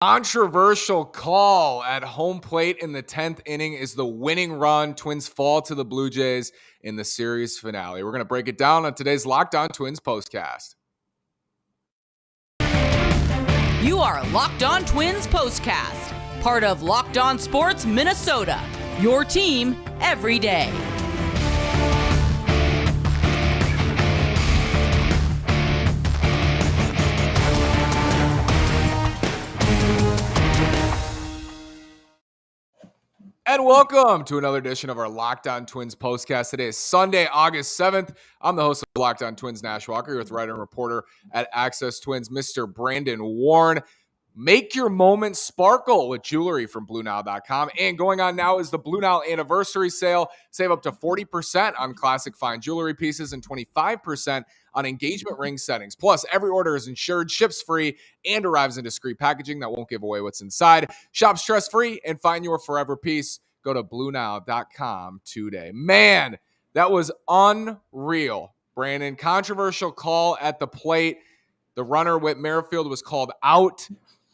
Controversial call at home plate in the 10th inning is the winning run. Twins fall to the Blue Jays in the series finale. We're going to break it down on today's Locked On Twins postcast. You are Locked On Twins postcast, part of Locked On Sports Minnesota, your team every day. And welcome to another edition of our Locked On Twins postcast. Today is Sunday, August 7th. I'm the host of Locked On Twins, Nash Walker, here with writer and reporter at Access Twins, Mr. Brandon Warren. Make your moment sparkle with jewelry from BlueNile.com. And going on now is the Blue Nile anniversary sale. Save up to 40% on classic fine jewelry pieces and 25% on engagement ring settings. Plus, every order is insured, ships free, and arrives in discreet packaging that won't give away what's inside. Shop stress-free and find your forever piece. Go to BlueNile.com today. Man, that was unreal, Brandon. Controversial call at the plate. The runner, Whit Merrifield, was called out.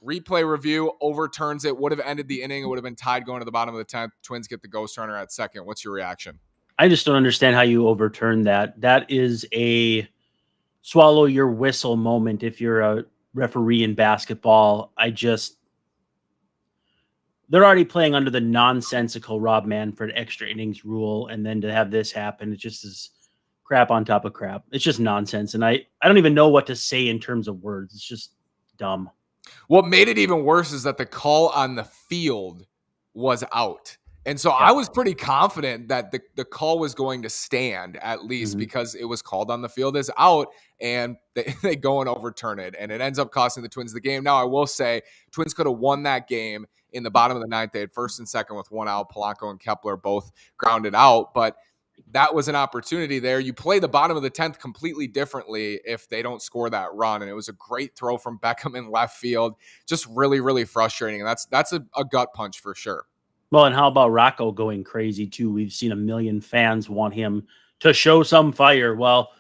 Replay review overturns it. Would have ended the inning. It would have been tied going to the bottom of the 10th. Twins get the ghost runner at second. What's your reaction? I just don't understand how you overturn that. That is a swallow your whistle moment if you're a referee in basketball. They're already playing under the nonsensical Rob Manfred extra innings rule, and then to have this happen, it just is crap on top of crap. It's just nonsense, and I don't even know what to say in terms of words. It's just dumb. What made it even worse is that the call on the field was out. And so I was pretty confident that the call was going to stand, at least because it was called on the field as out, and they go and overturn it. And it ends up costing the Twins the game. Now, I will say, Twins could have won that game in the bottom of the ninth. They had first and second with one out. Polanco and Kepler both grounded out. But that was an opportunity there. You play the bottom of the 10th completely differently if they don't score that run. And it was a great throw from Beckham in left field. Just really, really frustrating. And that's a gut punch for sure. Well, and how about Rocco going crazy too? We've seen a million fans want him to show some fire. Well,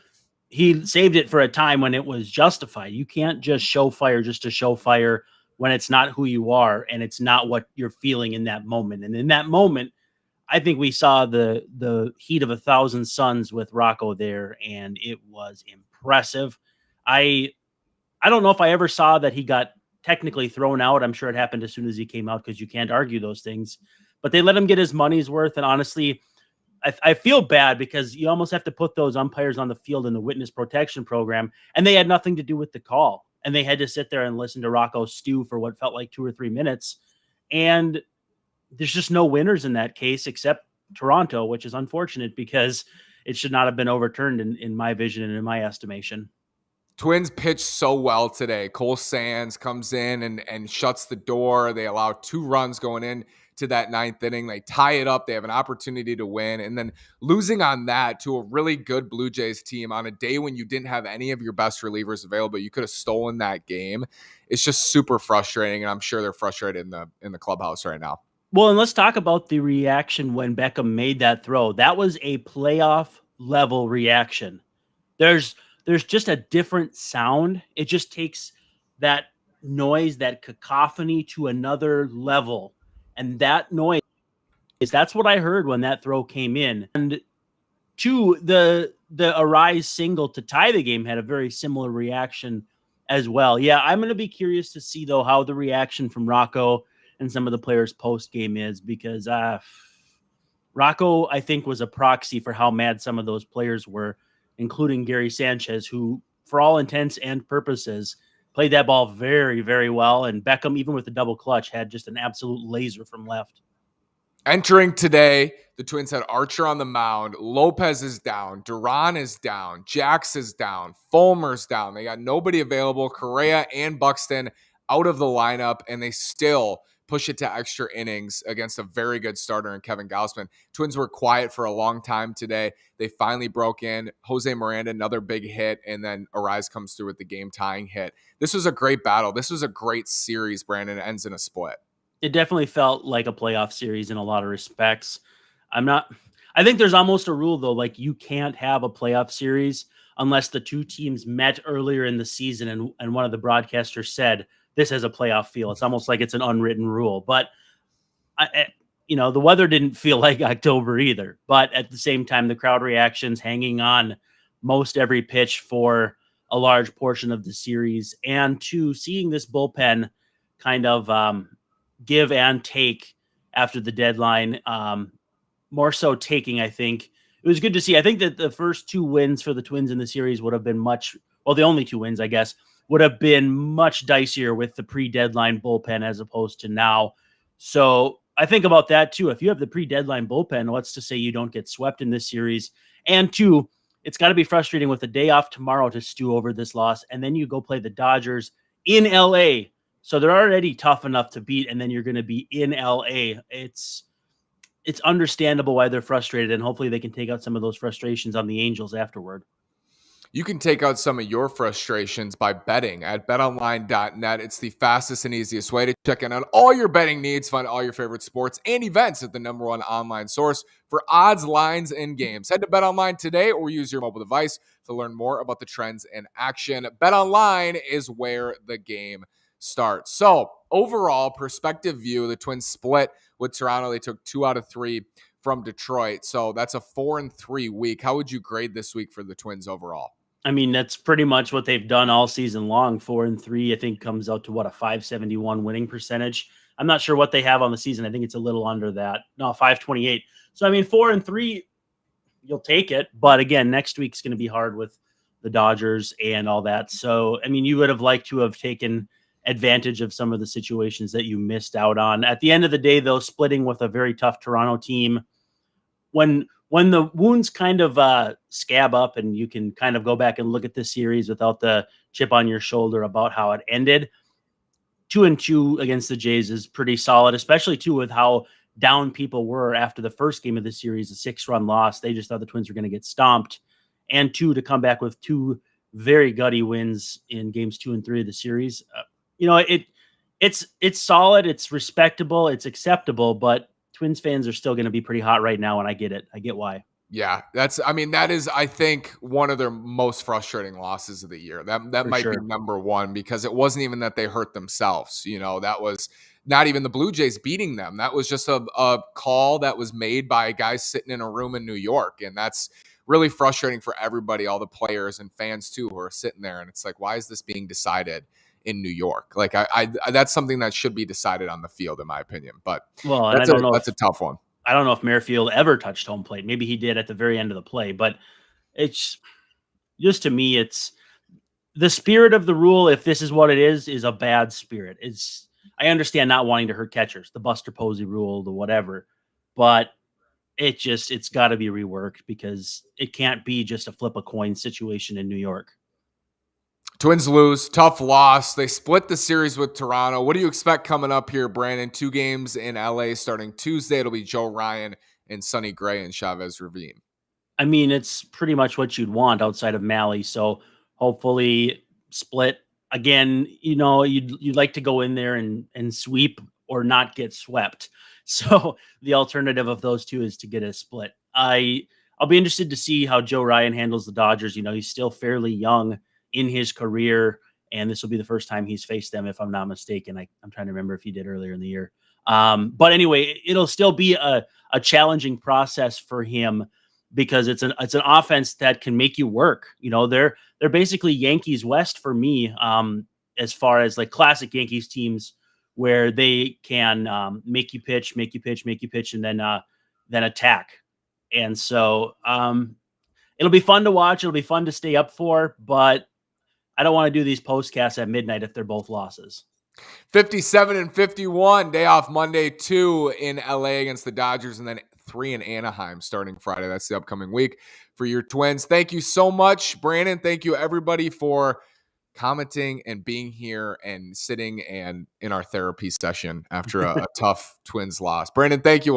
he saved it for a time when it was justified. You can't just show fire just to show fire when it's not who you are and it's not what you're feeling in that moment. And in that moment, I think we saw the heat of 1,000 suns with Rocco there, and it was impressive. I don't know if I ever saw that he got technically thrown out. I'm sure it happened as soon as he came out because you can't argue those things. But they let him get his money's worth, and honestly, I feel bad because you almost have to put those umpires on the field in the witness protection program, and they had nothing to do with the call. And they had to sit there and listen to Rocco stew for what felt like 2 or 3 minutes. And there's just no winners in that case except Toronto, which is unfortunate because it should not have been overturned in my vision and in my estimation. Twins pitched so well today. Cole Sands comes in and shuts the door. They allow 2 runs going in to that 9th inning. They tie it up. They have an opportunity to win. And then losing on that to a really good Blue Jays team on a day when you didn't have any of your best relievers available, you could have stolen that game. It's just super frustrating, and I'm sure they're frustrated in the clubhouse right now. Well, and let's talk about the reaction when Beckham made that throw. That was a playoff level reaction. There's just a different sound. It just takes that noise, that cacophony to another level. And that noise, that's what I heard when that throw came in. And to the Arise single to tie the game had a very similar reaction as well. Yeah, I'm going to be curious to see, though, how the reaction from Rocco and some of the players post game is, because Rocco, I think, was a proxy for how mad some of those players were, including Gary Sánchez, who, for all intents and purposes, played that ball very, very well. And Beckham, even with the double clutch, had just an absolute laser from left. Entering today, the Twins had Archer on the mound. Lopez is down. Duran is down. Jax is down. Fulmer's down. They got nobody available. Correa and Buxton out of the lineup, and they still push it to extra innings against a very good starter in Kevin Gausman. Twins were quiet for a long time today. They finally broke in. Jose Miranda, another big hit, and then Arise comes through with the game-tying hit. This was a great battle. This was a great series, Brandon. It ends in a split. It definitely felt like a playoff series in a lot of respects. I think there's almost a rule, though, like you can't have a playoff series unless the two teams met earlier in the season, and one of the broadcasters said this has a playoff feel. It's almost like it's an unwritten rule. But the weather didn't feel like October either. But at the same time, the crowd reactions hanging on most every pitch for a large portion of the series, and to seeing this bullpen kind of give and take after the deadline, more so taking, I think. It was good to see. I think that the first 2 wins for the Twins in the series would have been the only 2 wins, I guess, would have been much dicier with the pre-deadline bullpen as opposed to now. So I think about that too. If you have the pre-deadline bullpen, what's to say you don't get swept in this series? And 2, it's got to be frustrating with a day off tomorrow to stew over this loss. And then you go play the Dodgers in LA. So they're already tough enough to beat. And then you're going to be in LA. It's understandable why they're frustrated. And hopefully they can take out some of those frustrations on the Angels afterward. You can take out some of your frustrations by betting at betonline.net. It's the fastest and easiest way to check in on all your betting needs. Find all your favorite sports and events at the #1 online source for odds, lines, and games. Head to BetOnline today or use your mobile device to learn more about the trends in action. BetOnline is where the game starts. So, overall, perspective view, the Twins split with Toronto. They took 2 out of 3 from Detroit. So, that's a 4-3 week. How would you grade this week for the Twins overall? I mean, that's pretty much what they've done all season long. 4-3, I think, comes out to a 571 winning percentage. I'm not sure what they have on the season. I think it's a little under that. No, 528. So, I mean, 4-3, you'll take it. But again, next week's going to be hard with the Dodgers and all that. So, I mean, you would have liked to have taken advantage of some of the situations that you missed out on. At the end of the day, though, splitting with a very tough Toronto team, when the wounds kind of scab up and you can kind of go back and look at this series without the chip on your shoulder about how it ended, 2-2 against the Jays is pretty solid, especially too with how down people were after the first game of the series, a 6-run loss. They just thought the Twins were going to get stomped. And 2, to come back with 2 very gutty wins in games 2 and 3 of the series. It's solid, it's respectable, it's acceptable, but Twins fans are still going to be pretty hot right now, and I get it. I get why. Yeah, that is, I think, one of their most frustrating losses of the year. That might be number 1, because it wasn't even that they hurt themselves. That was not even the Blue Jays beating them. That was just a call that was made by a guy sitting in a room in New York. And that's really frustrating for everybody, all the players and fans too, who are sitting there. And it's like, why is this being decided in New York? Like I that's something that should be decided on the field, in my opinion. But that's a tough one. I don't know if Merrifield ever touched home plate. Maybe he did at the very end of the play, but it's just, to me, it's the spirit of the rule. If this is what it is a bad spirit. I understand not wanting to hurt catchers, the Buster Posey rule, the whatever, but it's got to be reworked, because it can't be just a flip a coin situation in New York. Twins lose, tough loss. They split the series with Toronto. What do you expect coming up here, Brandon? 2 games in LA starting Tuesday. It'll be Joe Ryan and Sonny Gray and Chavez Ravine. I mean, it's pretty much what you'd want outside of Malley. So hopefully split again. You'd like to go in there and sweep or not get swept. So the alternative of those 2 is to get a split. I'll be interested to see how Joe Ryan handles the Dodgers. He's still fairly young in his career, and this will be the first time he's faced them, if I'm not mistaken. I'm trying to remember if he did earlier in the year. But anyway, it'll still be a challenging process for him, because it's an offense that can make you work. They're basically Yankees West for me, as far as like classic Yankees teams, where they can make you pitch, and then attack. And so it'll be fun to watch. It'll be fun to stay up for, but I don't want to do these postcasts at midnight if they're both losses. 57-51, day off Monday, 2 in LA against the Dodgers, and then 3 in Anaheim starting Friday. That's the upcoming week for your Twins. Thank you so much, Brandon. Thank you, everybody, for commenting and being here and sitting and in our therapy session after a tough Twins loss. Brandon, thank you.